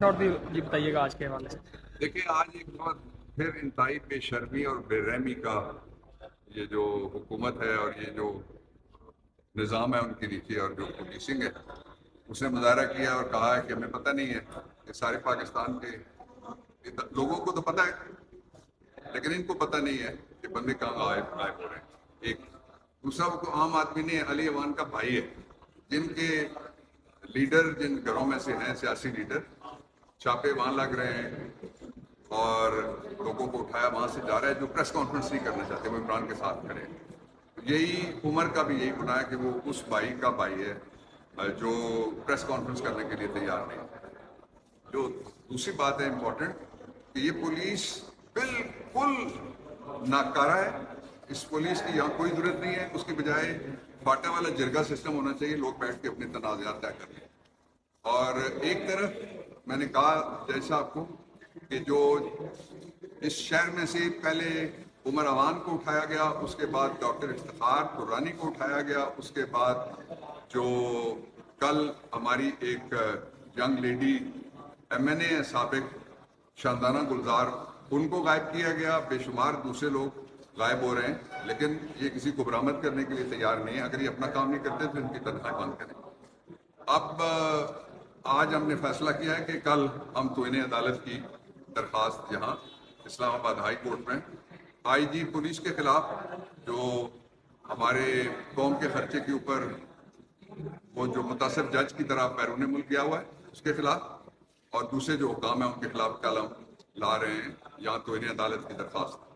اور بھی جی بتائیے گا آج کے حوالے سے۔ دیکھیں، آج ایک بار پھر انتہائی بے شرمی اور بے رحمی کا یہ جو حکومت ہے اور یہ جو نظام ہے ان کے نیچے اور جو پولیسنگ ہے اس نے مظاہرہ کیا اور کہا ہے کہ ہمیں پتہ نہیں ہے کہ سارے پاکستان کے لوگوں کو تو پتہ ہے لیکن ان کو پتہ نہیں ہے کہ بندے کہاں غائب ہو رہے ہیں۔ ایک دوسرا، وہ کو عام آدمی نے علی اوان کا بھائی ہے جن کے لیڈر جن گھروں میں سے ہیں سیاسی لیڈر، چھاپے وہاں لگ رہے ہیں اور لوگوں کو اٹھایا وہاں سے جا رہا ہے جو پریس کانفرنس نہیں کرنا چاہتے، وہ عمران کے ساتھ کھڑے ہیں۔ یہی عمر کا بھی یہی گناہ ہے کہ وہ اس بھائی کا بھائی ہے جو پریس کانفرنس کرنے کے لیے تیار نہیں ہے۔ جو دوسری بات ہے امپورٹنٹ کہ یہ پولیس بالکل ناکارہ ہے۔ اس پولیس کی یہاں کوئی ضرورت نہیں ہے، اس کی بجائے فاٹا والا جرگا سسٹم ہونا چاہیے، لوگ بیٹھ کے اپنے تنازعات طے کر لیں۔ اور ایک طرف میں نے کہا جیسا آپ کو کہ جو اس شہر میں سے پہلے عمر اوان کو اٹھایا گیا، اس کے بعد ڈاکٹر افتخار قرانی کو اٹھایا گیا، اس کے بعد جو کل ہماری ایک ینگ لیڈی ایم این اے سابق شاندانہ گلزار، ان کو غائب کیا گیا، بے شمار دوسرے لوگ غائب ہو رہے ہیں، لیکن یہ کسی کو برآمد کرنے کے لیے تیار نہیں ہے۔ اگر یہ اپنا کام نہیں کرتے تو ان کی تنخواہ بند کریں۔ اب آج ہم نے فیصلہ کیا ہے کہ کل ہم توہین عدالت کی درخواست یہاں اسلام آباد ہائی کورٹ میں آئی جی پولیس کے خلاف، جو ہمارے قوم کے خرچے کے اوپر وہ جو متاثر جج کی طرح بیرون ملک گیا ہوا ہے اس کے خلاف، اور دوسرے جو حکام ہیں ان کے خلاف کل ہم لا رہے ہیں یہاں توہین عدالت کی درخواست۔